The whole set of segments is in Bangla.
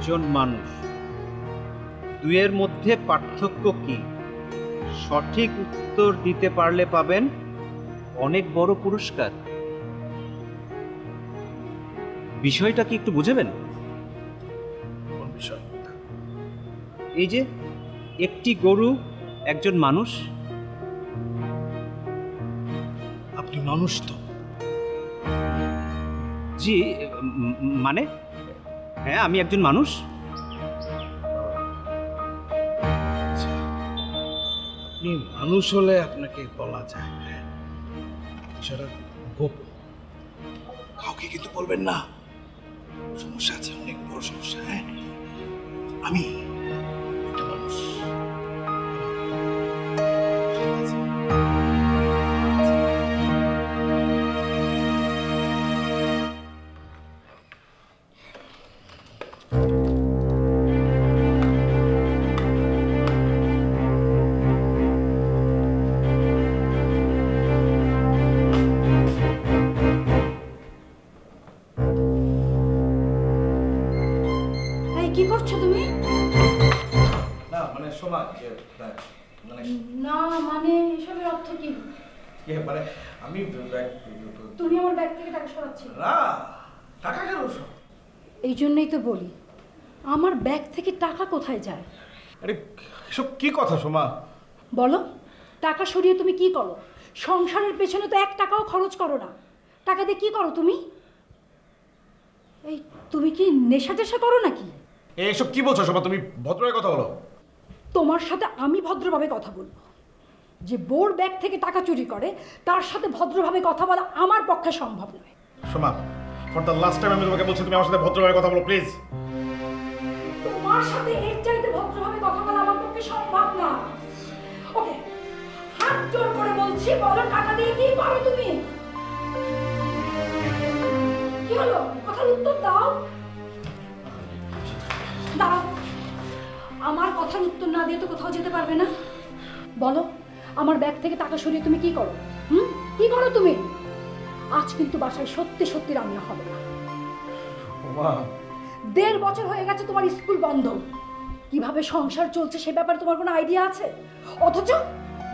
একজন মানুষ, দুয়ের মধ্যে পার্থক্য কি? সঠিক উত্তর দিতে পারলে পাবেন অনেক বড় পুরস্কার। বিষয়টা কি একটু বুঝাবেন? কোন বিষয়? এই যে একটি গরু, একজন মানুষ। আপনি মানুষ তো? জি, মানে হ্যাঁ, আমি একজন মানুষ। আপনি মানুষ হলে আপনাকে বলা যায়, সেটা গোপন, কাউকে কিন্তু বলবেন না। সমস্যা আছে, অনেক বড় সমস্যা। হ্যাঁ, আমি একটা মানুষ। কি করছো তুমি? না মানে শোনা, মানে না মানে এসবের অর্থ কি? মানে আমি তুমি আমার ব্যাগ থেকে টাকা সরাচ্ছিলে। না, টাকা কেন সব? এই জন্যই তো বলি, আমার ব্যাগ থেকে টাকা কোথায় যায়? আরে এসব কি কথা সোমা? বলো, টাকা সরিয়ে তুমি কি করো? সংসারের পেছনে তো 1 টাকাও খরচ করো না। টাকা দিয়ে কি করো তুমি? এই তুমি কি নেশা টেশা করো নাকি? এইসব কি বলছো সোমা? তুমি ভদ্রভাবে কথা বলো। তোমার সাথে আমি ভদ্রভাবে কথা বলবো। যে বোর ব্যাগ থেকে টাকা চুরি করে তার সাথে ভদ্রভাবে কথা বলা আমার পক্ষে সম্ভব নয়। Soma, for the last time আমি তোমাকে বলছি, তুমি আমার সাথে ভদ্রভাবে কথা বলো প্লিজ। তোমার সাথে এর চাইতে ভদ্রভাবে কথা বলা আমার পক্ষে সম্ভব না। ওকে, হাত জোর করে বলছি, বলো টাকা দিয়ে কি করো তুমি? কি হলো? কথার উত্তর দাও। দাও। আমার কথার উত্তর না দিয়ে তো কোথাও যেতে পারবে না। বলো, আমার ব্যাগ থেকে টাকা সরিয়ে তুমি কি করো? কি করো তুমি? আজ কিন্তু বাসায় সত্যি সত্যি রান্না হবে না। 1.5 বছর হয়ে গেছে তোমার স্কুল বন্ধ। কিভাবে সংসার চলছে সে ব্যাপারে তোমার কোনো আইডিয়া আছে? অথচ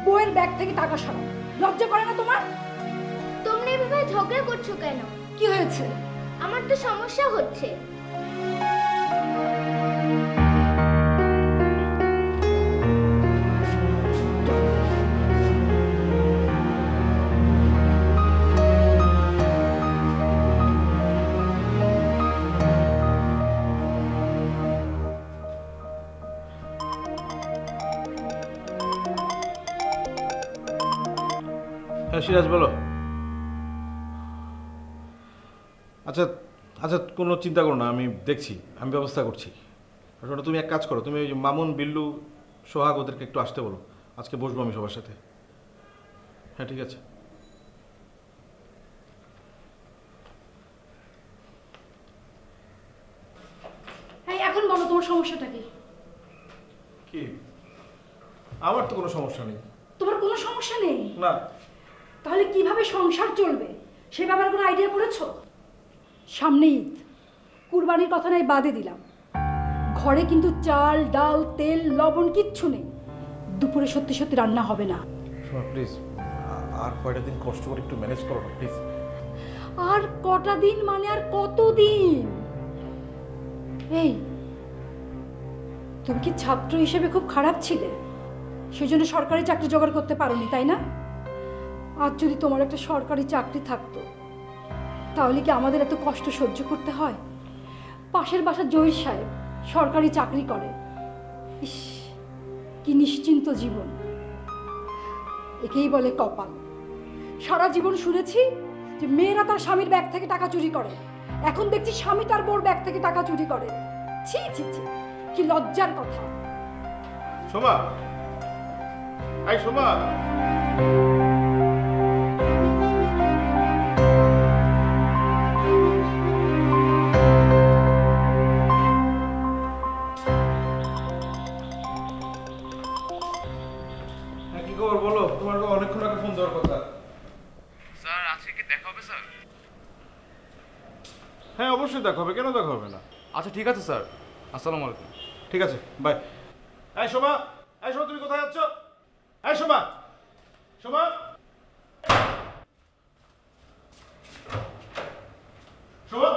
বউয়ের ব্যাগ থেকে টাকা সরাও, লজ্জা করে না তোমার? তোমরা এভাবে ঝগড়া করছো কেন? কি হয়েছে? আমার তো সমস্যা হচ্ছে। হ্যাঁ সিরাজ বলো। আচ্ছা আচ্ছা, কোনো চিন্তা করো না, আমি দেখছি, আমি ব্যবস্থা করছি। শোনো, তুমি এক কাজ করো, তুমি ওই যে মামুন, বিল্লু, সোহাগ ওদেরকে একটু আসতে বলো। আজকে বসবো আমি সবার সাথে। হ্যাঁ ঠিক আছে। হ্যাঁ, এখন বলো তোমার সমস্যাটা কি? কি? আমার তো কোনো সমস্যা নেই। তোমার কোনো সমস্যা নেই? না। তাহলে কিভাবে সংসার চলবে সে ব্যাপারে কোনো আইডিয়া করেছো? সামনে ঈদ, কুরবানির কথা নাই বাদে দিলাম, ঘরে কিন্তু চাল ডাল তেল লবণ কিচ্ছু নেই। দুপুরে সত্যি সত্যি রান্না হবে না। শোনো প্লিজ, আর কয়টা দিন কষ্ট করে একটু ম্যানেজ করো না প্লিজ। আর কটা দিন মানে আর কতদিন? এই, তুমি কি ছাত্র হিসেবে খুব খারাপ ছিলে? সেজন্য সরকারি চাকরি জোগাড় করতে পারোনি, তাই না? আজ যদি তোমার একটা সরকারি চাকরি থাকতো তাহলে কি আমাদের এত কষ্ট সহ্য করতে হয়? পাশের বাসার জহির সাহেব সরকারি চাকরি করে। ইস, কি নিশ্চিন্ত জীবন। একেই বলে কপাল। সারা জীবন শুনেছি যে মেয়েরা তার স্বামীর ব্যাগ থেকে টাকা চুরি করে, এখন দেখছি স্বামী তার বোর ব্যাগ থেকে টাকা চুরি করে। ছি ছি ছি, কি লজ্জার কথা। সোমা, এই সোমা, কি খবর বলো? তোমার অনেকক্ষণ আগে ফোন দেওয়ার কথা। স্যার আজকে কি দেখা হবে স্যার? হ্যাঁ অবশ্যই দেখা হবে, কেন দেখা হবে না? আচ্ছা ঠিক আছে স্যার, আসসালামু আলাইকুম। ঠিক আছে, বাই। এই শোভা, এই শোভা, তুমি কোথায় যাচ্ছ? এই শোভা, শোভা, শোভা।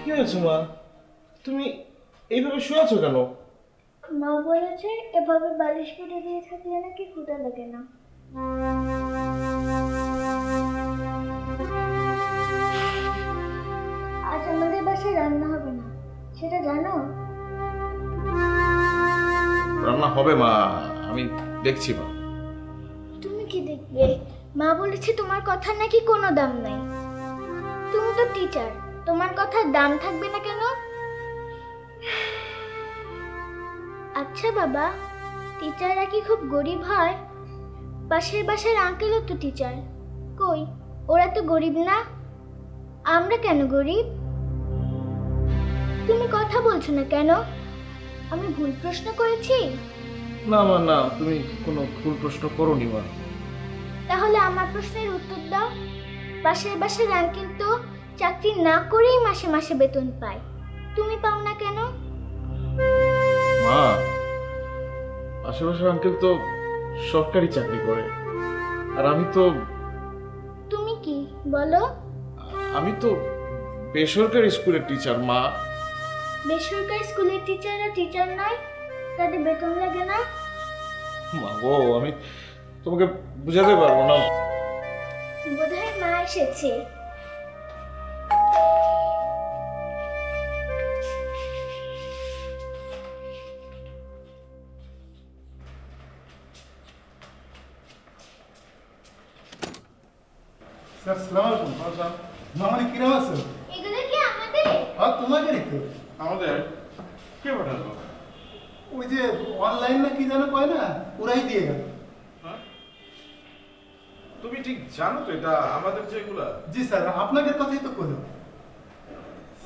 কি হয়েছে মা? তুমি এইভাবে শুয়ে আছো কেন? মা বলেছে এভাবে বালিশ পেটে দিয়ে থাকলে নাকি ক্ষুধা লাগে না। আজ আমাদের বাসায় রান্না হবে না, সেটা জানো? রান্না হবে মা, আমি দেখছি মা। তুমি কি দেখবে? মা বলেছে তোমার কথা নাকি কোনো দাম নাই। তুমি তো টিচার, তোমার কথার দাম থাকবে না কেন? আচ্ছা বাবা, টিচাররা কি খুব গরিব হয়? পাশের বাসার আঙ্কেলও তো টিচার, কই ওরা তো গরিব না? আমরা কেন গরিব? তুমি কথা বলছো না কেন? আমি ভুল প্রশ্ন করেছি? না মা, না, তুমি কোনো ভুল প্রশ্ন করোনি মা। তাহলে আমার প্রশ্নের উত্তর দাও। পাশের বাসার আঙ্কেল তো চাকরি না করেই মাসে মাসে বেতন পায়, তুমি পাও না কেন? মা, আশেপাশের আঙ্কেল তো সরকারি চাকরি করে, আর আমি তো তুমি কি বলো? আমি তো বেসরকারি স্কুলের টিচার মা। বেসরকারি স্কুলের টিচাররা টিচার নয়, তাদের বেতন লাগে না? মা গো, আমি তোমাকে বুঝাতে পারবো না। বোধহয় মা এসেছে। স্যার আসসালামু আলাইকুম। মামানি কিরম আছো? এগুলো কি আমাদের? তোমাকে রেখে আমাদের কে পাঠালো? ওই যে অনলাইন না কি জানো কয় না, ওরাই দিয়ে গেল। তুমি ঠিক জানো তো এটা আমাদের যেগুলা? জি স্যার, আপনাদের কথাই তো কইল।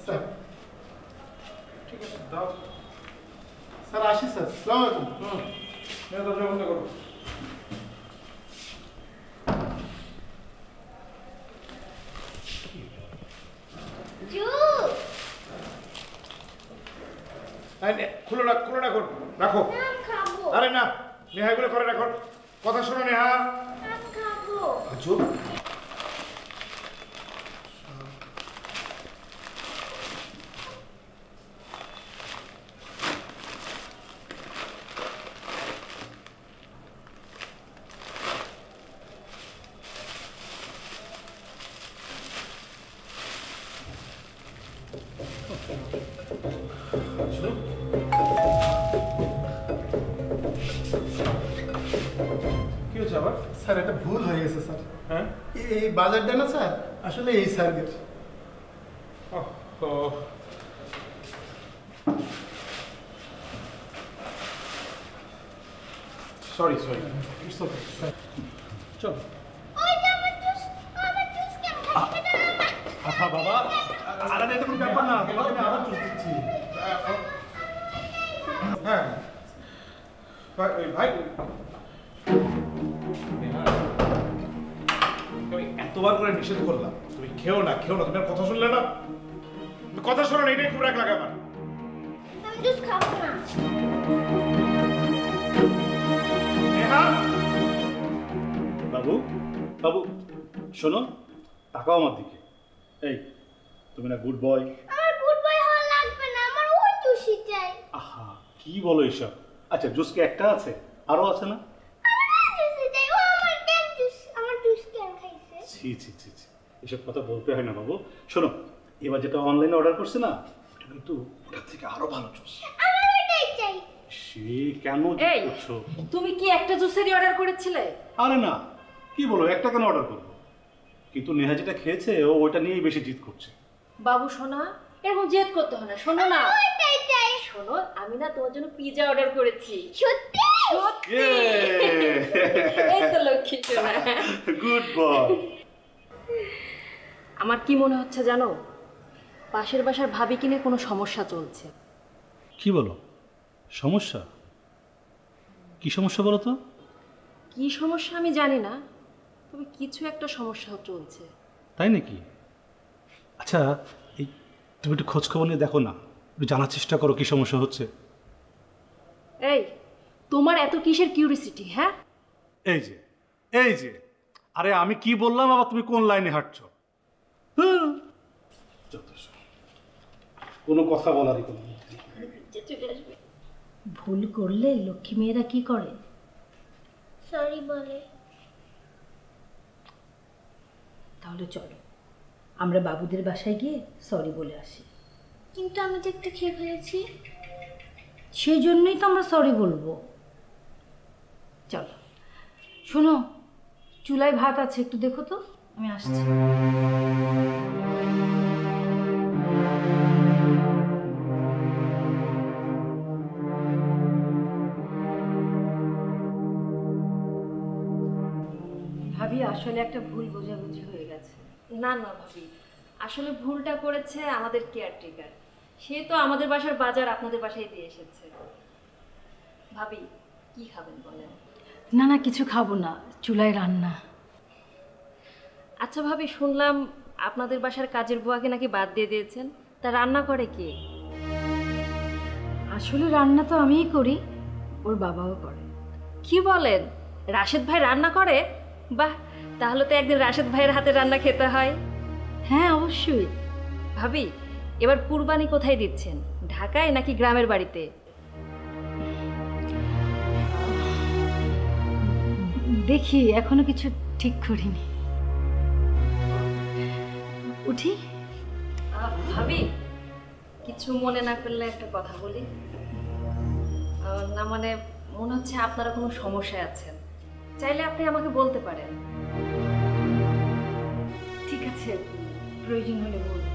স্যার ঠিক আছে, দাও। স্যার আসি স্যার, আসসালামু আলাইকুম। দরজা বন্ধ করো। জুস খুলো না, রাখো। নাম খাবো। আরে না, নেহা এগুলো করে রাখো। কথা শোনো নেহা। নাম খাবো। চুপ। কি হচ্ছে আবার? স্যার এটা ভুল হয়ে গেছে স্যার। হ্যাঁ, এই বাজারটা না স্যার আসলে এই স্যারদের। সরি। It's okay sir. চল। ওই যে আমার জুস কেন খাচ্ছে না? আহা বাবা, আলাদা এটা কোনো ব্যাপার না, তোমাকে আমি আবার চুষ দিচ্ছি। হ্যাঁ ভাই, আমি এতবার করে নিষেধ করলাম তুমি খেও না। তুমি আর কথা শুনলে না। তুমি কথা শোনো না, এটাই খুব রাগ লাগে আমার। আমি জুস খাবো না। নেহা, বাবু শোনো, তাকাও আমার দিকে। এই, তুমি না গুড বয়? আমার গুড বয় হওয়া লাগবে না, আমার ওই জুসই চাই। আহা, কি বলো এসব? আচ্ছা, জুস কি একটা আছে? আরো আছে না? আমার জুসই চাই। ও আমার জুস কেন খাইছে? ছি, এসব কথা বলতে হয় না বাবু। শোনো, এবার যেটা অনলাইনে অর্ডার করছে না, ওটা কিন্তু ওটার থেকে আরো ভালো জুস। আমার ওইটাই চাই। সে কেন এই, করছো? তুমি কি একটা জুসেরই অর্ডার করেছিলে? আরে না, কি বলো, একটা কেন অর্ডার করবো? কিন্তু নেহা যেটা খেয়েছে ও ওইটা নিয়েই বেশি জিদ করছে। বাবু শোনা, এরকম জেদ করতে হয় না। শোনো না, ওইটাই চাই। শোনো, আমি না তোমার জন্য পিৎজা অর্ডার করেছি। সত্যি? সত্যি এই তো লক্ষ্মী সোনা। Good boy. আমার কি মনে হচ্ছে জানো, পাশের বাসার ভাবি কিনে কোনো সমস্যা চলছে। কি বলো? সমস্যা? কি সমস্যা বলো তো? কি সমস্যা আমি জানি না, তবে কিছু একটা সমস্যা চলছে। তাই নাকি? আচ্ছা, এই তুমি একটু খোঁজ খবর নিয়ে দেখো না, একটু জানার চেষ্টা করো কি সমস্যা হচ্ছে। এই তোমার এত কিসের কিউরিসিটি? হ্যাঁ, এই যে এই যে, আরে আমি কি বললাম, আবার তুমি কোন লাইনে হাঁটছো? যথেষ্ট। কোনো কথা বলারই কোনো ভুল করলে লক্ষ্মী মেয়েরা কি করে? সরি বলে। তাহলে চলো আমরা বাবুদের বাসায় গিয়ে সরি বলে আসি। কিন্তু আমি তো একটা খেয়ে ফেলেছি। সেই জন্যই তো আমরা সরি বলবো। চলো, শোনো, চুলায় ভাত আছে, একটু দেখো তো, আমি আসছি। ভাবি, আসলে একটা ভুল বোঝাবুঝি হয়ে গেছে। না না ভাবি, আসলে ভুলটা করেছে আমাদের কেয়ারটেকার। সে তো আমাদের বাসার বাজার আপনাদের বাসায় দিয়ে এসেছে। ভাবি, কি খাবেন বলেন? না না, কিছু খাবো না, চুলায় রান্না। আচ্ছা ভাবি, শুনলাম আপনাদের বাসার কাজের বুয়াকে নাকি বাদ দিয়ে দিয়েছেন, তা রান্না করে কে? আসলে রান্না তো আমিই করি, ওর বাবাও করে। কি বলেন, রাশেদ ভাই রান্না করে? বাহ, তাহলে তো একদিন রাশেদ ভাইয়ের হাতে রান্না খেতে হয়। হ্যাঁ অবশ্যই। ভাবি, এবার কুরবানি কোথায় দিচ্ছেন, ঢাকায় নাকি গ্রামের বাড়িতে? দেখি, এখনো কিছু ঠিক করিনি। উঠি? ভাবি, কিছু মনে না করলে একটা কথা বলি। না মানে, মনে হচ্ছে আপনারা কোনো সমস্যায় আছেন, চাইলে আপনি আমাকে বলতে পারেন। ঠিক আছে, প্রয়োজন হলে বলবো।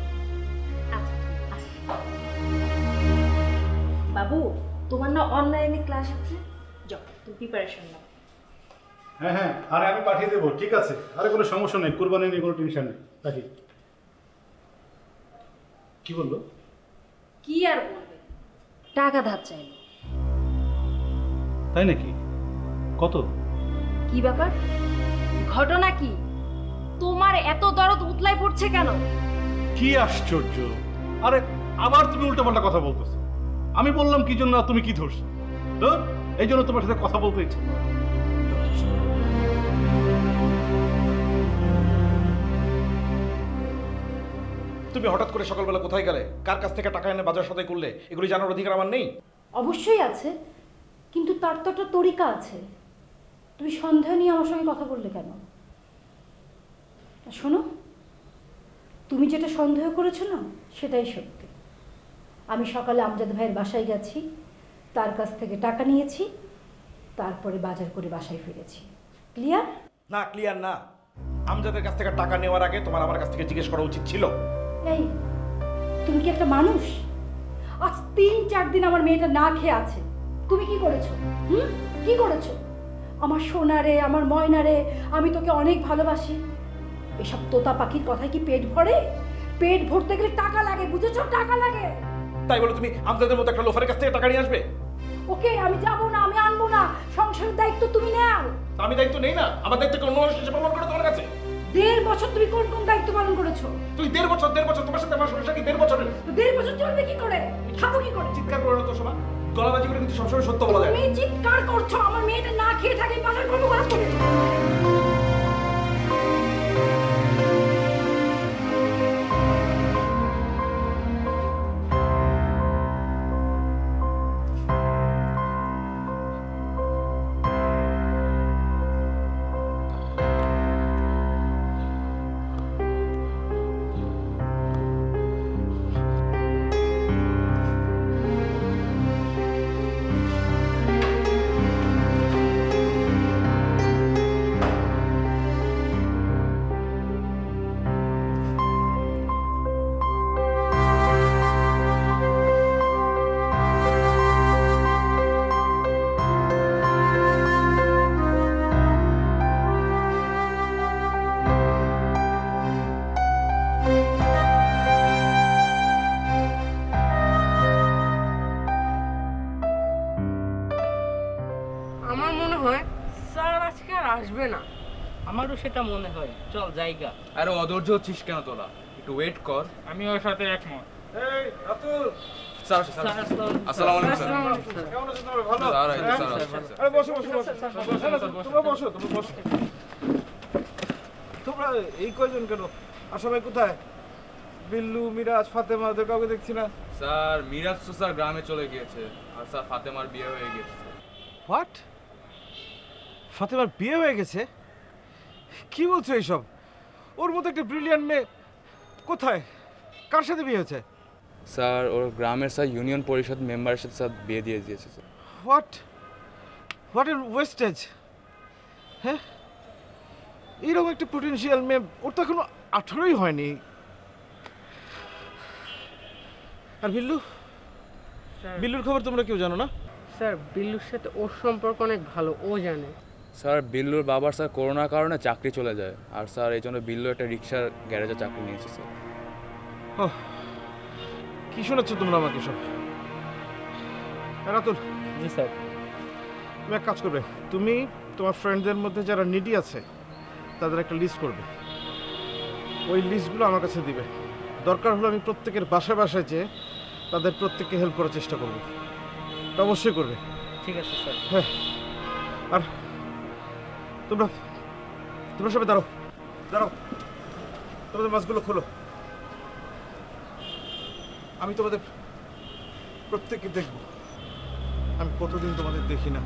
আচ্ছা আচ্ছা। বাবু, তোমার না অনলাইনে ক্লাস আছে, যাও তুমি প্রিপারেশন নাও। হ্যাঁ হ্যাঁ, আরে আমি পাঠিয়ে দেবো, ঠিক আছে। আরে কোনো সমস্যা নেই, কুরবানি নিয়ে কোনো টেনশন নেই, রাখি। কি বললো? কি আর বলবে, টাকা ধার চাইলো। তাই নাকি? কত? কি ব্যাপার, ঘটনা কি? তোমার এত দরদ উতলায় পড়ছে কেন? কি আশ্চর্য! আরে আবার তুমি উল্টোপাল্টা কথা বলতেছো। আমি বললাম কি জন্য, আর তুমি কি ধরছো? তো এই জন্য তোমার সাথে কথা বলতে ইচ্ছে করে। তুমি হঠাৎ করে সকালবেলা কোথায় গেলে? কার কাছ থেকে টাকা এনে বাজার সদাই করলে? এগুলি জানার অধিকার আমার নেই? অবশ্যই আছে, কিন্তু তার তো একটা তরিকা আছে। তুমি সন্দেহ নিয়ে আমার সঙ্গে কথা বললে কেন? শোনো, তুমি যেটা সন্দেহ করেছো না, সেটাই সত্যি। আমি সকালে আমজাদ ভাইয়ের বাসায় গেছি, তার কাছ থেকে টাকা নিয়েছি, তারপরে বাজার করে বাসায় ফিরেছি। ক্লিয়ার? না, ক্লিয়ার না। আমজাদের কাছ থেকে টাকা নেওয়ার আগে তোমার আমার কাছ থেকে জিজ্ঞেস করা উচিত ছিল। এই, তুমি কি একটা মানুষ? আজ 3-4 দিন আমার মেয়েটা না খেয়ে আছে, তুমি কি করেছো? কি করেছো? আমার সোনারে, আমার ময়নারে, আমি তোকে অনেক ভালোবাসি। এসব তোতা পাখির কথায় কি পেট ভরে? পেট ভরতে গেলে টাকা লাগে, বুঝেছো? টাকা লাগে। তাই বলে তুমি আমজাদের মতো একটা লোফারের কাছ থেকে টাকা নিয়ে আসবে? ওকে, আমি যাবো না, আমি আনবো না। সংসারের দায়িত্ব তুমি নাও। আমি দায়িত্ব নেই না? আমার দায়িত্ব কি অন্য মানুষ এসে পালন করে তোমার কাছে? 1.5 বছর তুমি কোন কোন দায়িত্ব পালন করেছো? তুই 1.5 বছর তোমার সাথে আমার সমস্যা কি 1.5 বছরের? 1.5 বছর চলবে কি করে? খাবো কি করে? চিৎকার করো না তো শোনা, গলাবাজি করে কিন্তু সবসময় সত্য বলা যায়। তুমি চিৎকার করছো, আমার মেয়েটা না খেয়ে থাকে, বাজার করবো করা করে। আসবে না। আমারও সেটা মনে হয়। চল জায়গা। আরে অধৈর্য হচ্ছিস কেন তোরা, একটু ওয়েট কর। আমি ওর সাথে একমত। এই রাতুল, স্যার আসসালামু আলাইকুম স্যার। কেমন আছো তোমরা? ভালো? স্যার এই যে স্যার। আরে বসো বসো বসো। তোমরা বসো, তোমরা বসো। তোমরা এই কয়জন কেন? আর সবাই কোথায়? বিল্লু, মিরাজ, ফাতেমা, ওদের কাউকে দেখছি না। স্যার মিরাজ তো স্যার গ্রামে চলে গিয়েছে, আর স্যার ফাতেমার বিয়ে হয়ে গেছে। হোয়াট? ফাতেমার বিয়ে হয়ে গেছে? কি বলছো এইসব? ওর মতো একটা ব্রিলিয়ান্ট মেয়ে কোথায়? কার সাথে বিয়ে হয়েছে? স্যার ওর গ্রামের স্যার ইউনিয়ন পরিষদ মেম্বারের সাথে স্যার বিয়ে দিয়ে দিয়েছে স্যার। হোয়াট হোয়াট এর ওয়েস্টেজ? হ্যাঁ, এইরকম একটা পোটেনশিয়াল মেয়ে, ওর তো এখনো 18ই হয়নি। আর বিল্লু, বিল্লুর খবর তোমরা কেউ জানো না? স্যার বিল্লুর সাথে ওর সম্পর্ক অনেক ভালো, ও জানে। স্যার বিল্লুর বাবার স্যার করোনার কারণে চাকরি চলে যায়, আর স্যার এই জন্য বিল্লু একটা রিক্সার গ্যারেজে চাকরি নিয়েছে স্যার। ওহ, কি শোনাচ্ছ তোমরা আমাকে সব? রাতুল, জি স্যার। তুমি এক কাজ করবে, তুমি তোমার ফ্রেন্ডদের মধ্যে যারা নিডি আছে তাদের একটা লিস্ট করবে। ওই লিস্টগুলো আমার কাছে দিবে। দরকার হলে আমি প্রত্যেকের বাসায় বাসায় যেয়ে তাদের প্রত্যেককে হেল্প করার চেষ্টা করবো। এটা অবশ্যই করবে। ঠিক আছে স্যার। হ্যাঁ, আর তোমরা তোমরা সবাই দাঁড়াও, দাঁড়াও, তোমাদের মাছগুলো খোলো। আমি তোমাদের প্রত্যেককে দেখবো। আমি কতদিন তোমাদের দেখি না।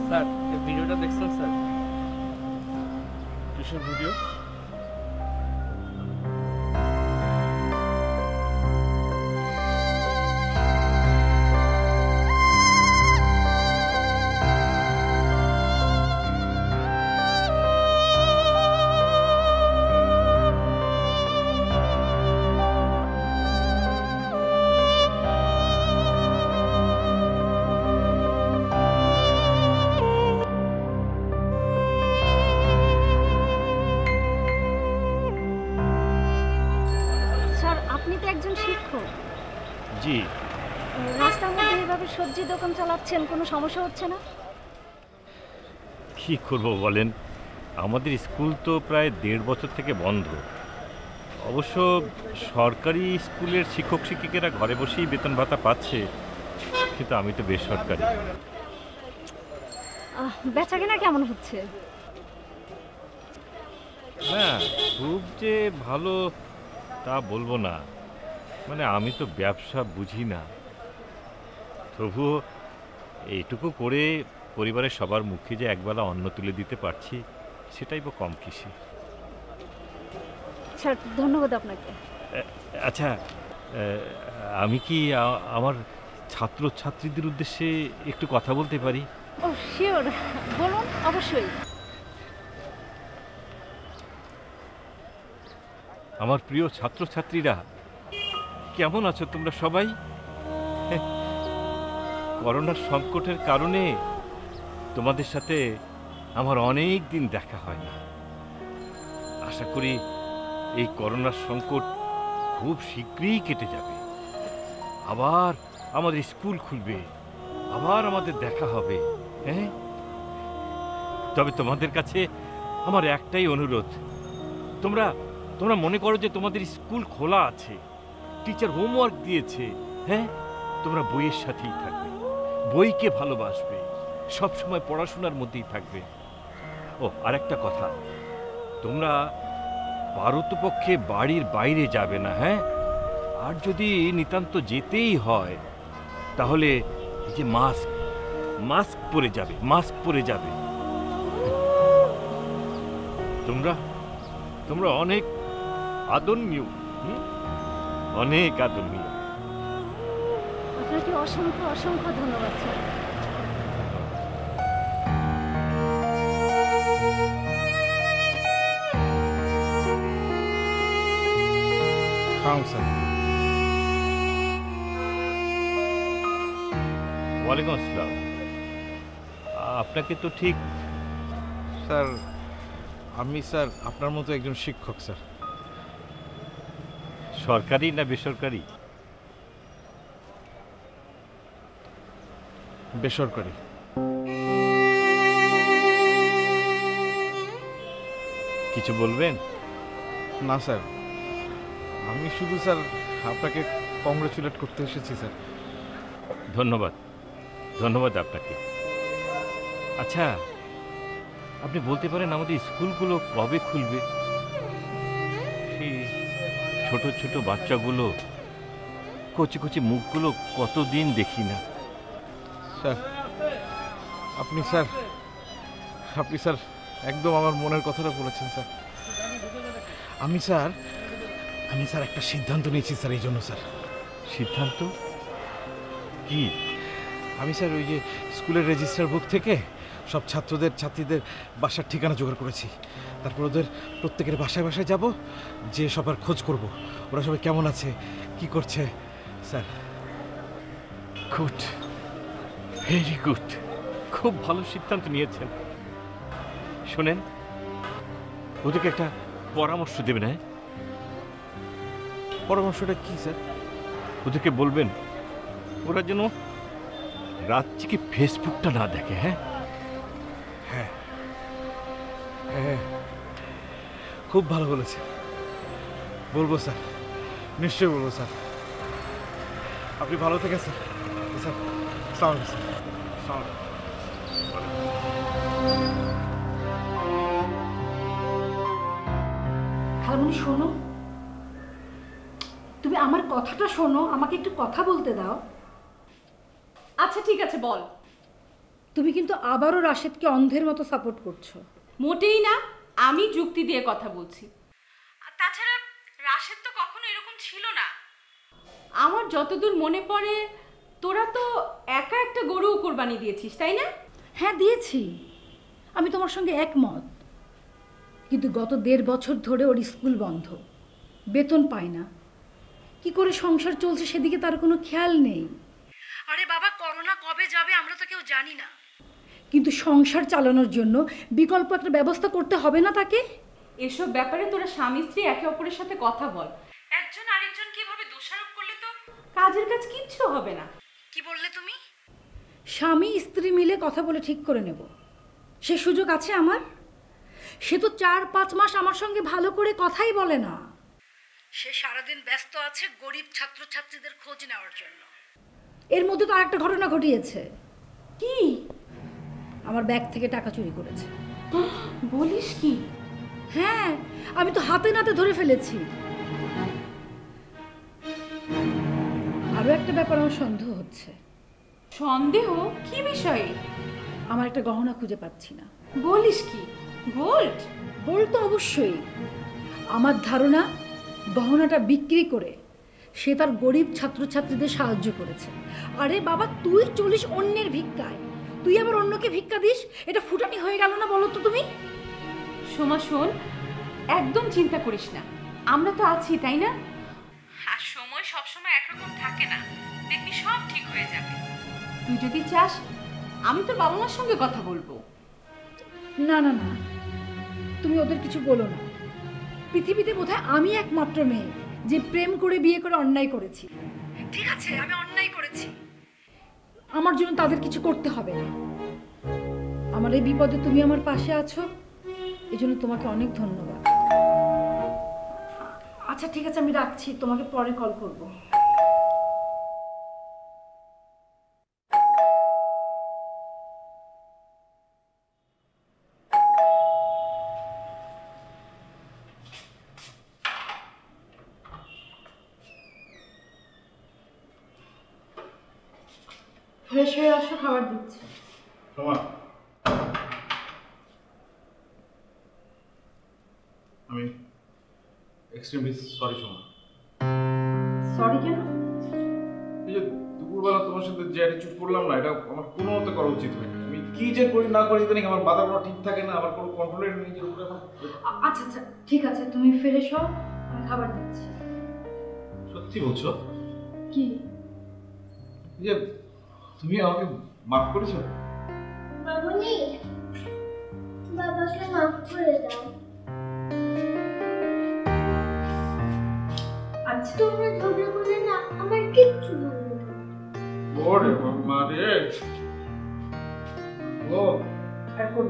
স্যার এই ভিডিওটা দেখছেন স্যার? কিসের ভিডিও? স্যার আপনি তো একজন শিক্ষক। জি, রাস্তার মধ্যে এইভাবে সবজি দোকান চালাচ্ছেন, কোনো সমস্যা হচ্ছে না? কি করব বলেন, আমাদের স্কুল তো প্রায় 1.5 বছর থেকে বন্ধ। অবশ্য সরকারি স্কুলের শিক্ষক শিক্ষিকারা ঘরে বসেই বেতন ভাতা পাচ্ছে, কিন্তু আমি তো বেসরকারি। বেচাকেনা কেমন হচ্ছে? না, খুব যে ভালো তা বলবো না, মানে আমি তো ব্যবসা বুঝি না। তবুও এইটুকু করে পরিবারের সবার মুখে যে একবেলা অন্ন তুলে দিতে পারছি, সেটাই বা কম কিসে। স্যার ধন্যবাদ আপনাকে। আচ্ছা, আমি কি আমার ছাত্রছাত্রীদের উদ্দেশ্যে একটু কথা বলতে পারি? ও শিওর, বলুন। অবশ্যই। আমার প্রিয় ছাত্রছাত্রীরা, কেমন আছো তোমরা সবাই? করোনার সংকটের কারণে তোমাদের সাথে আমার অনেক দিন দেখা হয় না। আশা করি এই করোনার সংকট খুব শীঘ্রই কেটে যাবে। আবার আমাদের স্কুল খুলবে, আবার আমাদের দেখা হবে। হ্যাঁ, তবে তোমাদের কাছে আমার একটাই অনুরোধ, তোমরা তোমরা মনে করো যে তোমাদের স্কুল খোলা আছে, টিচার হোমওয়ার্ক দিয়েছে, হ্যাঁ, তোমরা বইয়ের সাথেই থাকবে, বইকে ভালোবাসবে, সব সময় পড়াশোনার মধ্যেই থাকবে। ও আর একটা কথা, তোমরা পারতপক্ষে বাড়ির বাইরে যাবে না। হ্যাঁ, আর যদি নিতান্ত যেতেই হয় তাহলে এই যে মাস্ক পরে যাবে, মাস্ক পরে যাবে। তোমরা অনেক আদরণীয়, অনেক আদরণীয়। আপনাকে অসংখ্য অসংখ্য ধন্যবাদ স্যার। ওয়ালাইকুম আসসালাম। আপনাকে তো ঠিক স্যার আমি স্যার আপনার মতো একজন শিক্ষক স্যার। সরকারি না বেসরকারি? বেসরকারি। কিছু বলবেন? না স্যার, আমি শুধু স্যার আপনাকে কংগ্রেচুলেট করতে এসেছি স্যার। ধন্যবাদ, ধন্যবাদ আপনাকে। আচ্ছা, আপনি বলতে পারেন আমাদের স্কুলগুলো কবে খুলবে? সেই ছোট ছোট বাচ্চাগুলো, কচি কচি মুখগুলো কতদিন দেখি না। স্যার আপনি স্যার একদম আমার মনের কথাটা বলেছেন স্যার। আমি স্যার একটা সিদ্ধান্ত নিয়েছি স্যার, এই জন্য স্যার। সিদ্ধান্ত কি? আমি স্যার ওই যে স্কুলের রেজিস্টার বুক থেকে সব ছাত্রীদের বাসার ঠিকানা জোগাড় করেছি। তারপর ওদের প্রত্যেকের বাসায় বাসায় যাব, যে সবার খোঁজ করব, ওরা সবাই কেমন আছে, কি করছে স্যার। গুড, ভেরি গুড, খুব ভালো সিদ্ধান্ত নিয়েছেন। শোনেন, ওদেরকে একটা পরামর্শ দেবেন। হ্যাঁ, পরামর্শটা কি স্যার? ওদেরকে বলবেন ওরা যেন রাত থেকে ফেসবুকটা না দেখে। হ্যাঁ হ্যাঁ হ্যাঁ, খুব ভালো বলেছে। বলবো স্যার, নিশ্চয়ই বলবো স্যার। আপনি ভালো থাকেন স্যার। স্যার আসসালামু আলাইকুম স্যার। আসসালামু আলাইকুম। খালামণি শোনো, তুমি আমার কথাটা শোনো, আমাকে একটু কথা বলতে দাও। আচ্ছা ঠিক আছে, বল। তুমি কিন্তু আবারও রাশেদকে অন্ধের মতো সাপোর্ট করছো। মোটেই না, আমি যুক্তি দিয়ে কথা বলছি। আর তাছাড়া রাশেদ তো কখনো এরকম ছিল না। আমার যতদূর মনে পড়ে তোরা তো একা একটা গরুও কোরবানি দিয়েছিস, তাই না? হ্যাঁ দিয়েছি, আমি তোমার সঙ্গে একমত। কিন্তু গত 1.5 বছর ধরে ওর স্কুল বন্ধ, বেতন পায় না, কি করে সংসার চলছে সেদিকে তার কোনো খেয়াল নেই। আরে বাবা, করোনা কবে যাবে আমরা তো কেউ জানি না, কিন্তু সংসার চালানোর জন্য বিকল্প একটা ব্যবস্থা করতে হবে না তাকে? এসব ব্যাপারে তোরা স্বামী স্ত্রী একে অপরের সাথে কথা বল। একজন আরেকজনকে এভাবে দোষারোপ করলে তো কাজের কাজ কিচ্ছু হবে না। কি বললে তুমি? স্বামী স্ত্রী মিলে কথা বলে ঠিক করে নেব, সে সুযোগ আছে আমার? সে তো 4-5 মাস আমার সঙ্গে ভালো করে কথাই বলে না। সে সারাদিন ব্যস্ত আছে গরিব ছাত্রছাত্রীদের খোঁজ নেওয়ার জন্য। এর মধ্যে তো আরেকটা ঘটনা ঘটিয়েছে। কি? আমার ব্যাগ থেকে টাকা চুরি করেছে। বলিস কি? হ্যাঁ, আমি তো হাতে নাতে ধরে ফেলেছি। আরো একটা ব্যাপার আমার সন্দেহ হচ্ছে। সন্দেহ? কি বিষয়ে? আমার একটা গহনা খুঁজে পাচ্ছি না। বলিস কি? গোল্ড? গোল্ড তো অবশ্যই। আমার ধারণা গহনাটা বিক্রি করে সে তার গরিব ছাত্রছাত্রীদের সাহায্য করেছে। আরে বাবা, তুই চলিস অন্যের ভিক্ষায়, তুই আবার অন্যকে ভিক্ষা দিস, এটা ফুটানি হয়ে গেল না বলো তো তুমি? সোমা শোন, একদম চিন্তা করিস না, আমরা তো আছি, তাই না? আর সময় সবসময় একরকম থাকে না, দেখবি সব ঠিক হয়ে যাবে। তুই যদি চাস আমি তোর বাবা মার সঙ্গে কথা বলবো। না না না, তুমি ওদের কিছু বলো না। পৃথিবীতে বোধহয় আমি একমাত্র মেয়ে যে প্রেম করে বিয়ে করে অন্যায় করেছি। ঠিক আছে, আমি অন্যায় করেছি, আমার জন্য তাদের কিছু করতে হবে না। আমার এই বিপদে তুমি আমার পাশে আছো, এজন্য তোমাকে অনেক ধন্যবাদ। আচ্ছা ঠিক আছে, আমি রাখছি, তোমাকে পরে কল করবো। ফ্রেশ হয়ে আসো, খাবার দিচ্ছি। আমি এক্সট্রিমলি সরি সোমা। সরি কেন? এই যে দুপুরবেলা তোমার সাথে যে অ্যাটিটিউড করলাম না, এটা আমার কোনো মতে করা উচিত হয়নি। আমি কি যে করি না করি জানি, আমার বাধা করা ঠিক থাকে না, আমার কোনো কন্ট্রোলের নেই যে উপরে। আচ্ছা আচ্ছা ঠিক আছে, তুমি ফ্রেশ হও, আমি খাবার দিচ্ছি। সত্যি বলছো? কি? যে তুমি আমাকে মাফ করেছো? না মামুনি, বাবাকে মাফ করে দাও। আজ তোমরা ঝগড়া করলে না, আমার কিচ্ছু ভালো লাগে না। ওরে বাবা রে, ও এখন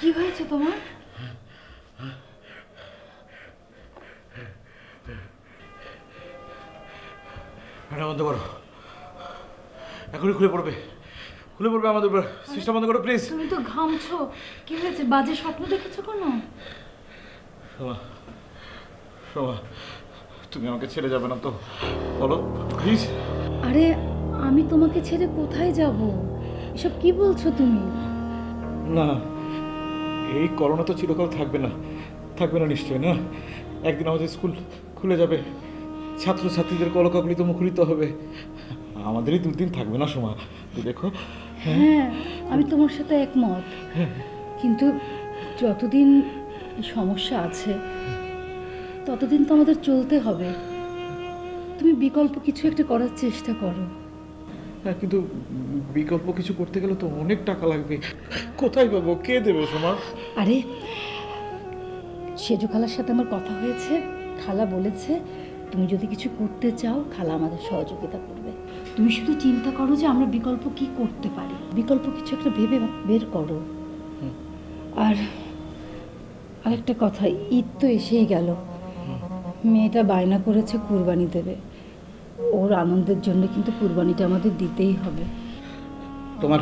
কি হয়েছে তোমার? এটা বন্ধ করো, এখনই খুলে পড়বে, খুলে পড়বে আমাদের উপর। সুইচটা বন্ধ করো প্লিজ। তুমি তো ঘামছো, কি হয়েছে? বাজে স্বপ্ন দেখেছো কোনো? শোভা, শোভা, তুমি আমাকে ছেড়ে যাবে না তো? বলো প্লিজ। আরে আমি তোমাকে ছেড়ে কোথায় যাব? এসব কি বলছো তুমি? না, এই করোনা তো চিরকাল থাকবে না, থাকবে না নিশ্চয় না। একদিন আমাদের স্কুল খুলে যাবে, ছাত্রছাত্রীদের কলকাকলিত মুখরিত হবে, আমাদেরই দুদিন থাকবে না সময়। দেখো, হ্যাঁ আমি তোমার সাথে একমত, কিন্তু যতদিন এই সমস্যা আছে ততদিন তো আমাদের চলতে হবে। তুমি বিকল্প কিছু একটা করার চেষ্টা করো। হ্যাঁ, কিন্তু বিকল্প কিছু করতে গেলে তো অনেক টাকা লাগবে, কোথায় পাবো? কে দেবে সময়? আরে সেজু খালার সাথে আমার কথা হয়েছে, খালা বলেছে তুমি যদি কিছু করতে চাও খালা আমাদের সহযোগিতা করবে। তুমি শুধু চিন্তা করো যে আমরা বিকল্প কি করতে পারি, বিকল্প কিছু একটা ভেবে বের করো। আর আরেকটা কথা, ঈদ তো এসেই গেল, মেয়েটা বায়না করেছে কুরবানি দেবে, ওর আনন্দের জন্য কিন্তু কুরবানিটা আমাদের দিতেই হবে। তোমার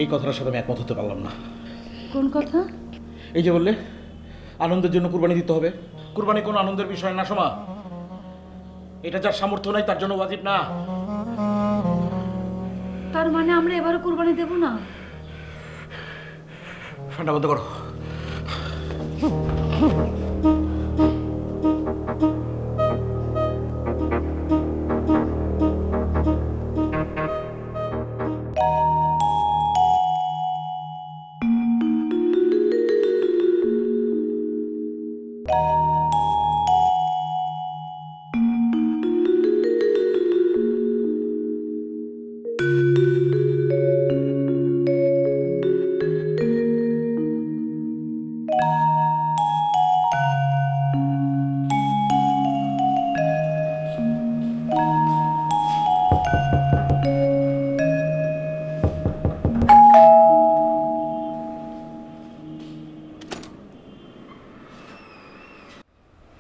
এই কথাটার সাথে আমি একমত হতে পারলাম না। কোন কথা? এই যে বললে আনন্দের জন্য কুরবানি দিতে হবে, কুরবানি কোনো আনন্দের বিষয় না সমা। এটা যার সামর্থ্য নাই তার জন্য ওয়াজিব না। তার মানে আমরা এবারও কুরবানি দেব না? ঠান্ডা বন্ধ করো।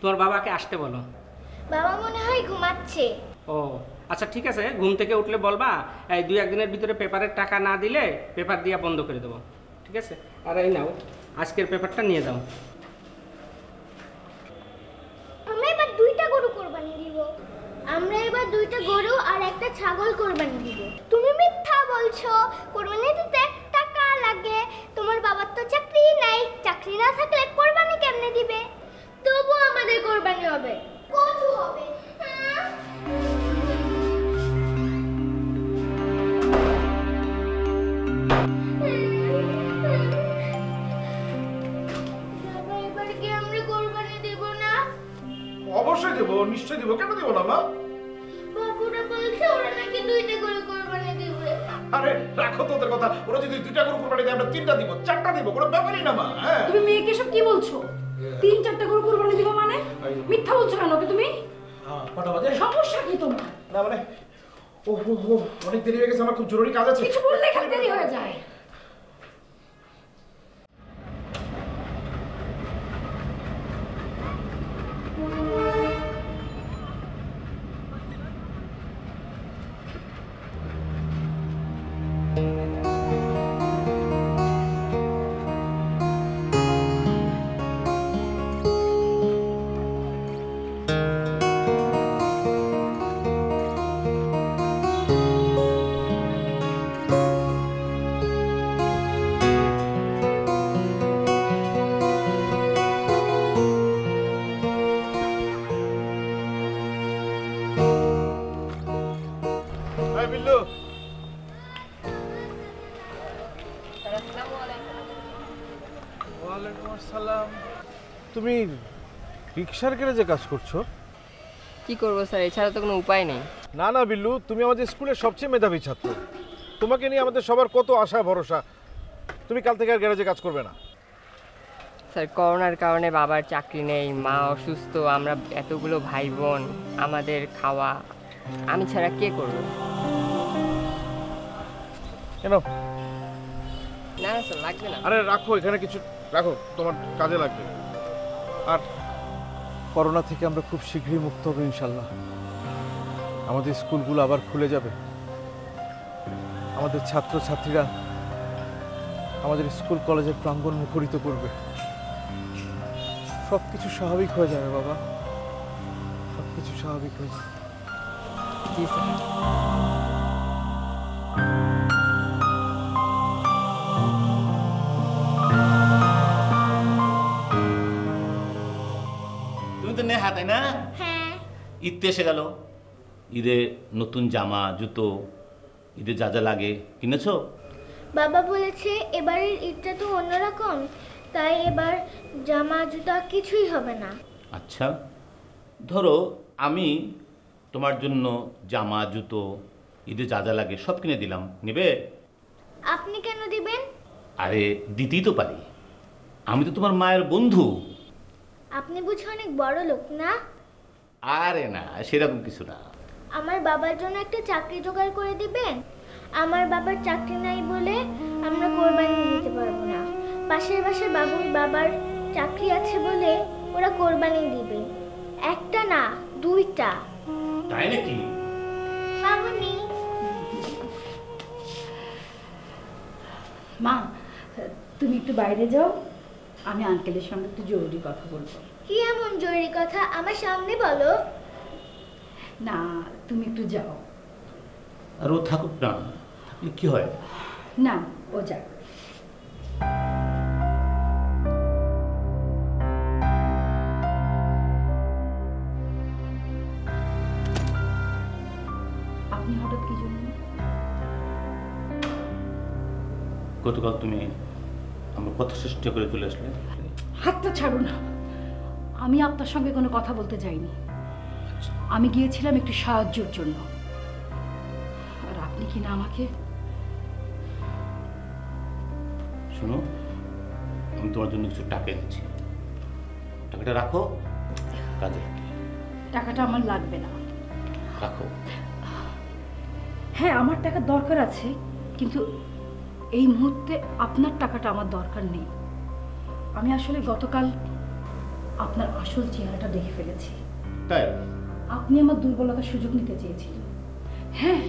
তোমার বাবাকে আসতে বলো। বাবা মনে হয় ঘুমাচ্ছে। ও আচ্ছা ঠিক আছে, ঘুম থেকে উঠলে বলবা এই 2-1 দিনের ভিতরে পেপারের টাকা না দিলে পেপার দিয়া বন্ধ করে দেবো, ঠিক আছে? আর এই নাও আজকের পেপারটা নিয়ে যাও। আমরা এবার 2টা গরু কোরবানি দিব। আমরা এবার 2টা গরু আর একটা ছাগল কোরবানি দিব। তুমি মিথ্যা বলছো, কোরবানি দিতে টাকা লাগে। তোমার বাবার তো চাকরি নাই, চাকরি না থাকলে কোরবানি কেমনে দিবে? তবু আমাদের কোরবানি হবে, কচু হবে। নিশ্চয়ই দিব, কেন দিব না মা? বাবুরা বলছে ওরা নাকি 2টা গরু কোরবানি দিবে। আরে রাখো তোদের কথা, ওরা যদি 2টা গরু কোরবানি দেয় আমরা 3টা দিব, 4টা দিব, কোনো ব্যাপারই না মা। হ্যাঁ তুমি মেয়েকে সব কি বলছো? 3-4টা গরু কোরবানি দিবা মানে? মিথ্যা বলছো কেন ওকে তুমি? কটা বাজে? সমস্যা কি তোমার? না মানে ও অনেক দেরি হয়ে গেছে, আমার খুব জরুরি কাজ আছে। কিছু বললে খালি দেরি হয়ে যায়। বিল্লু, ওয়ালাইকুম আসসালাম। তুমি রিক্সার গ্যারেজে কাজ করছো? কি করবো স্যার, এছাড়া তো কোনো উপায় নেই। না না বিল্লু, তুমি আমাদের স্কুলের সবচেয়ে মেধাবী ছাত্র, তোমাকে নিয়ে আমাদের সবার কত আশা ভরসা। তুমি কাল থেকে আর গ্যারেজে কাজ করবে না। স্যার করোনার কারণে বাবার চাকরি নেই, মা অসুস্থ, আমরা এতগুলো ভাই বোন, আমাদের খাওয়া আমি ছাড়া কে করবে? কেন? না না স্যার, লাগবে না। আরে রাখো, এখানে কিছু রাখো, তোমার কাজে লাগবে। আর করোনা থেকে আমরা খুব শীঘ্রই মুক্ত হব ইনশাল্লাহ। আমাদের স্কুলগুলো আবার খুলে যাবে, আমাদের ছাত্রছাত্রীরা আমাদের স্কুল কলেজের প্রাঙ্গণ মুখরিত করবে, সব কিছু স্বাভাবিক হয়ে যাবে বাবা, সব কিছু স্বাভাবিক হয়ে যাবে। জি স্যার। তুমি তো নেহা, তাই না? হ্যাঁ। ঈদ তো এসে গেল, ঈদে নতুন জামা জুতো, ঈদে যা যা লাগে কিনেছো? বাবা বলেছে এবারের ঈদটা তো অন্যরকম, তাই এবার জামা জুতা কিছুই হবে না। আচ্ছা, ধরো আমি তোমার জন্য জামা জুতো ঈদে যা যা লাগে সব কিনে দিলাম, নেবে? আপনি কেন দিবেন? আরে দিতেই তো পারি, আমি তো তোমার মায়ের বন্ধু। আপনি বুঝি অনেক বড় লোক না? আরে না, সেরকম কিছু না। আমার বাবার জন্য একটা চাকরি জোগাড় করে দিবেন? আমার বাবার চাকরি নাই বলে আমরা কোরবানি দিতে পারবো না। পাশের বাসার বাবুর বাবার চাকরি আছে বলে ওরা কোরবানি দিবে। একটা না, 2টা। তাই নাকি? মামুনি, মা তুমি একটু বাইরে যাও, আমি আঙ্কেলের সঙ্গে একটু জরুরি কথা বলবো। কি এমন জরুরি কথা? আমার সামনে বলো। না তুমি একটু যাও। আর ও থাকুক না, থাকলে কি হয়? না ও যাক। আপনি হঠাৎ কি জন্য? গতকাল তুমি আমার কথা সৃষ্টি করে চলে আসলে। হাতটা ছাড়ো না, আমি আপনার সঙ্গে কোনো কথা বলতে যাইনি। আমি গিয়েছিলাম একটু সাহায্যের জন্য, আর আপনি কি না আমাকে? শোনো, আমি তোমার জন্য কিছু টাকা এনেছি, টাকাটা রাখো, কাজে টাকাটা আমার লাগবে না। রাখো। হ্যাঁ আমার টাকা দরকার আছে, কিন্তু এই মুহূর্তে আপনার টাকাটা আমার দরকার নেই। আমি আসলে গতকাল আপনার আসল চেহারাটা দেখে ফেলেছি। তাই? আপনি আমার দুর্বলতার সুযোগ নিতে চেয়েছিলেন। হ্যাঁ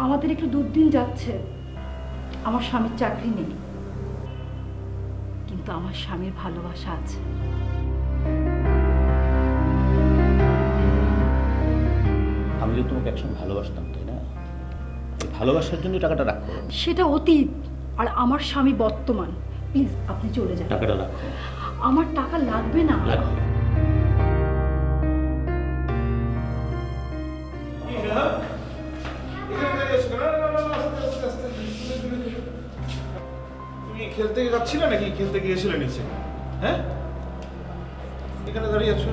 আমাদের একটু দুর্দিন যাচ্ছে, আমার স্বামীর চাকরি নেই, কিন্তু আমার স্বামীর ভালোবাসা আছে। আমি যে তোমাকে একসময় ভালোবাসতাম, তাই না? এই ভালোবাসার জন্য টাকাটা রাখো। সেটা অতীত, আর আমার স্বামী বর্তমান। প্লিজ আপনি চলে যান। টাকাটা রাখো। আমার টাকা লাগবে না। লাগবে। তুমি খেলতে যাচ্ছিলে নাকি? খেলতে গিয়েছিলে নিচে? হ্যাঁ, এখানে দাঁড়িয়ে আছো।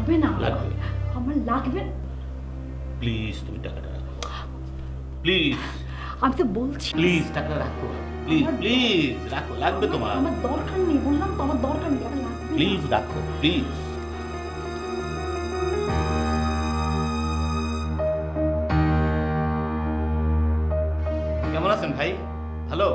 লাগবে না, লাগবে। আমার লাগবে না। প্লিজ তুমি টাকাটা রাখো, প্লিজ আমি তো বলছি প্লিজ টাকা রাখো, প্লিজ প্লিজ রাখো, লাগবে তোমার। আমার দরকার নেই, বললাম তো আমার দরকার নেই, আমার লাগবে না। প্লিজ রাখো, প্লিজ। কেমন আছেন ভাই? হ্যালো,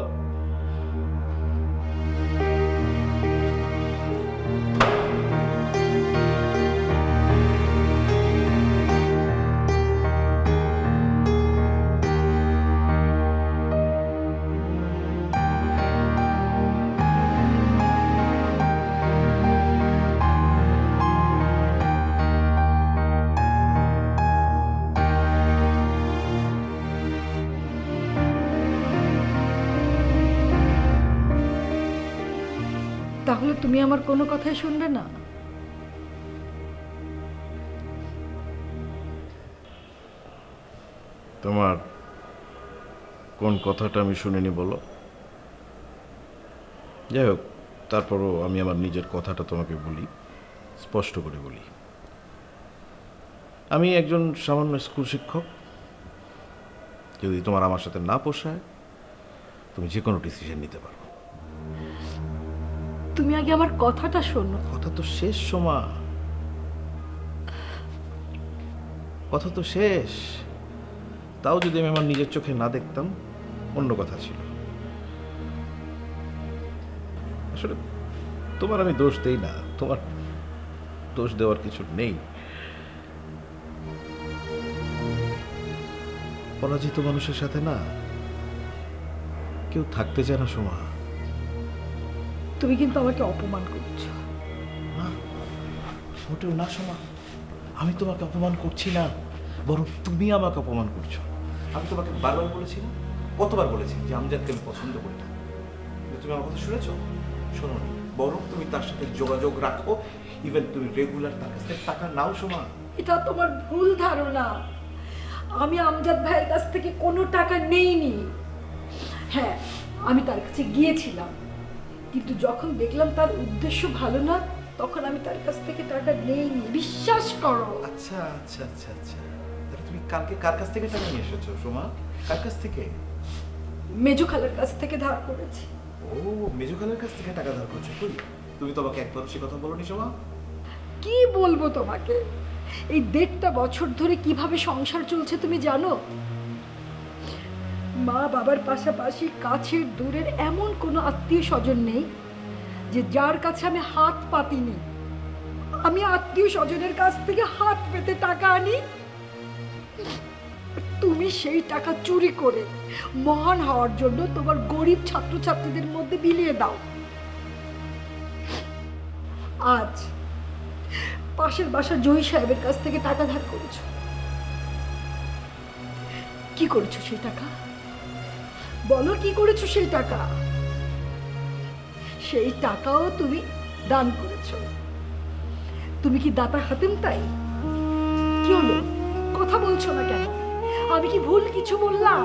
তাহলে তুমি আমার কোনো কথাই শুনবে না? তোমার কোন কথাটা আমি শুনিনি বলো? যাই হোক, তারপরও আমি আমার নিজের কথাটা তোমাকে বলি, স্পষ্ট করে বলি। আমি একজন সামান্য স্কুল শিক্ষক। যদি তোমার আমার সাথে না পোষায়, তুমি যে কোনো ডিসিশন নিতে পারো। তুমি আগে আমার কথাটা শোনো। কথা তো শেষ সোমা, কথা তো শেষ। তাও যদি আমি আমার নিজের চোখে না দেখতাম, অন্য কথা ছিল। আসলে তোমার আমি দোষ দেই না, তোমার দোষ দেওয়ার কিছু নেই। পরাজিত মানুষের সাথে না কেউ থাকতে চায় না সোমা। তুমি কিন্তু আমাকে অপমান করছো। না, মোটেও না সোমা, আমি তোমাকে অপমান করছি না, বরং তুমি আমাকে অপমান করছো। আমি তোমাকে বারবার বলেছি না, কতবার বলেছি যে আমজাদকে আমি পছন্দ করি না, কিন্তু তুমি আমার কথা শুনেছো? শোনো না, বরং তুমি তার সাথে যোগাযোগ রাখো, ইভেন তুমি রেগুলার তার কাছ থেকে টাকা নাও সোমা। এটা তোমার ভুল ধারণা। আমি আমজাদ ভাইয়ের কাছ থেকে কোনো টাকা নেইনি। হ্যাঁ, আমি তার কাছে গিয়েছিলাম, কিন্তু যখন দেখলাম তার উদ্দেশ্য ভালো না, তখন আমি তার কাছ থেকে টাকা নেইনি। বিশ্বাস করো। আচ্ছা আচ্ছা আচ্ছা আচ্ছা, তাহলে তুমি কালকে কার কাছ থেকে টাকা নিয়ে এসেছো সোমা? কার কাছ থেকে? মেজু খালার কাছ থেকে ধার করেছি। ও, মেজু খালার কাছ থেকে টাকা ধার করছো তুই? তুমি তো আমাকে একবার সে কথা বলোনি সোমা। কি বলবো তোমাকে? এই 1.5 বছর ধরে কিভাবে সংসার চলছে তুমি জানো? মা বাবার পাশাপাশি কাছের দূরের এমন কোনো আত্মীয় স্বজন নেই যে যার কাছে আমি হাত পাতিনি। আমি আত্মীয় স্বজনের কাছ থেকে হাত পেতে টাকা আনি, তুমি সেই টাকা চুরি করে মহান হওয়ার জন্য তোমার গরিব ছাত্রছাত্রীদের মধ্যে বিলিয়ে দাও। আজ পাশের বাসার জহি সাহেবের কাছ থেকে টাকা ধার করেছো। কি করেছো সেই টাকা? বলো, কি করেছো সেই টাকা? সেই টাকাও তুমি দান করেছো। তুমি কি দাতা হাতেম? তাই কি হলো, কথা বলছো না কেন? আমি কি ভুল কিছু বললাম?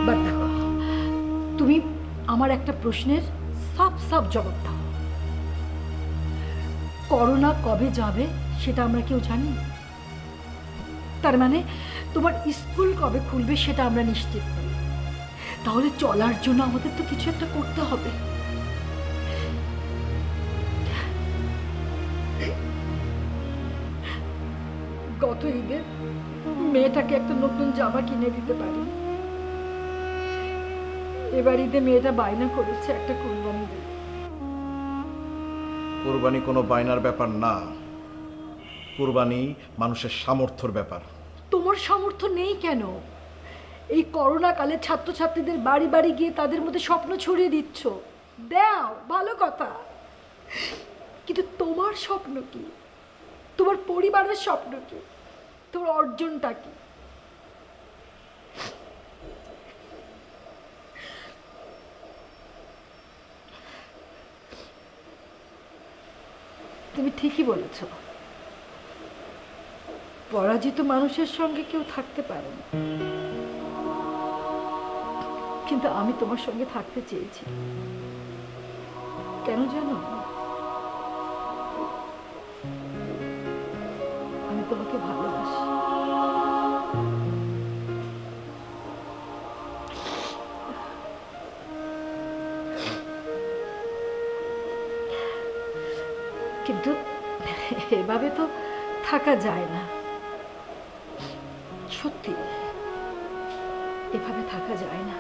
বাট দেখো, তুমি আমার একটা প্রশ্নের সাফ সাফ জবাব দাও। করোনা কবে যাবে সেটা আমরা কেউ জানি? তার মানে তোমার স্কুল কবে খুলবে সেটা আমরা নিশ্চিত করি। তাহলে চলার জন্য আমাদের তো কিছু একটা করতে হবে। গত ঈদে মেয়েটাকে একটা নতুন জামা কিনে দিতে পারি। এবার ঈদে মেয়েটা বায়না করেছে একটা কুরবানি দেবে। কুরবানি কোনো বায়নার ব্যাপার না, কুরবানি মানুষের সামর্থ্যর ব্যাপার। তোমার সামর্থ্য নেই কেন? এই করোনা কালে ছাত্রছাত্রীদের বাড়ি বাড়ি গিয়ে তাদের মধ্যে স্বপ্ন ছড়িয়ে দিচ্ছ। দাও, ভালো কথা, কিন্তু তোমার স্বপ্ন কি? তোমার পরিবারের স্বপ্ন কি? তোমার অর্জনটা কি? তুমি ঠিকই বলেছ, পরাজিত মানুষের সঙ্গে কেউ থাকতে পারে না, কিন্তু আমি তোমার সঙ্গে থাকতে চেয়েছি। কেন জানো, আমি তোমাকে ভালোবাসি। কিন্তু এভাবে তো থাকা যায় না, সত্যি এভাবে থাকা যায় না।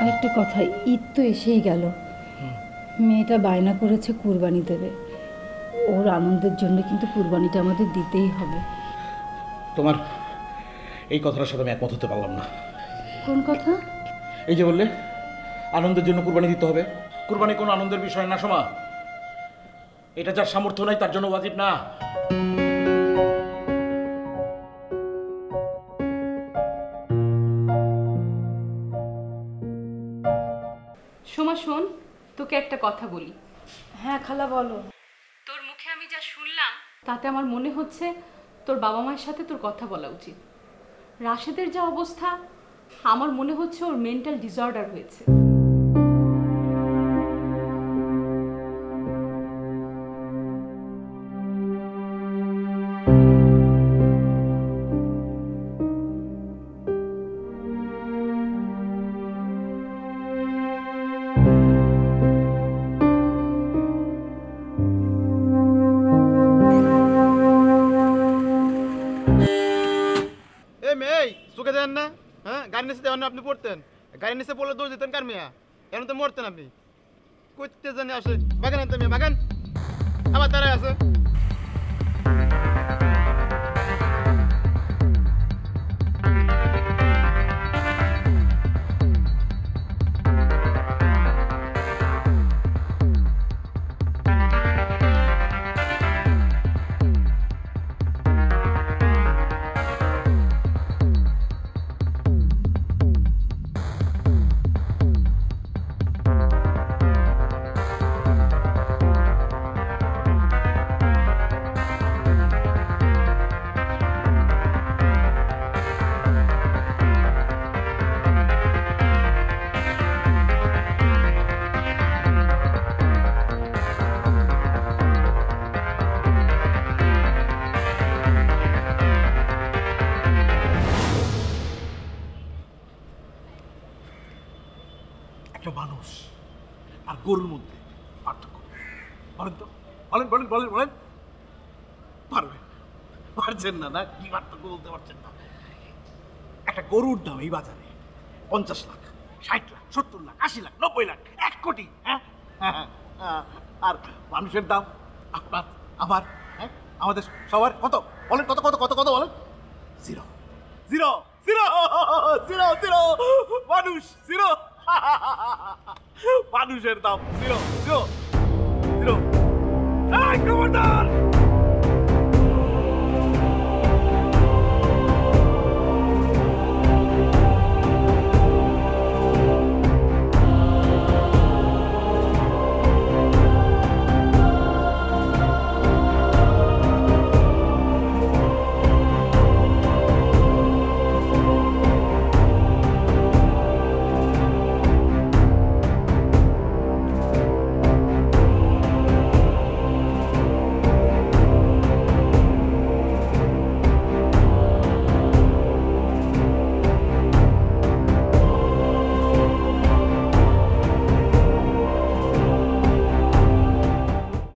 আরেকটা কথা, ঈদ তো এসেই গেল, মেয়েটা বায়না করেছে কুরবানি দেবে। ওর আনন্দের জন্য কিন্তু কুরবানিটা আমাদের দিতেই হবে। তোমার এই কথাটার সাথে আমি একমত হতে পারলাম না। কোন কথা? এই যে বললে আনন্দের জন্য কুরবানি দিতে হবে। কুরবানি কোনো আনন্দের বিষয় না সোমা, এটা যার সামর্থ্য নাই তার জন্য ওয়াজিব না। সোমা শোন, তোকে একটা কথা বলি। হ্যাঁ খালা বলো। তোর মুখে আমি যা শুনলাম তাতে আমার মনে হচ্ছে তোর বাবা মায়ের সাথে তোর কথা বলা উচিত। রাশেদের যা অবস্থা, আমার মনে হচ্ছে ওর মেন্টাল ডিসঅর্ডার হয়েছে। চোখে দেন না? হ্যাঁ, গাড়ি নিচে দেওয়ার না আপনি পড়তেন, গাড়ি নিচে পড়লে দৌড় দিতেন কার মেয়া, এখন তো মরতেন আপনি। করতে জানি আসে বাগান আনতে মেয়ে, বাগান আবার তারাই আছে। একটা মানুষ আর গরুর মধ্যে পার্থক্য বলেন তো, বলেন বলেন বলেন বলেন। পারবেন? পারছেন না? না কি পার্থক্য বলতে পারছেন না? একটা গরুর দাম এই বাজারে 50 লাখ, 60 লাখ, 70 লাখ, 80 লাখ, 90 লাখ, 1 কোটি। হ্যাঁ, আর মানুষের দাম আপনার আমার, হ্যাঁ, আমাদের সবার কত বলেন? কত কত কত কত বলেন? Zero zero zero zero zero. মানুষ জিরো, মানুষের দাম জিরো জিরো জিরো। খবরদার!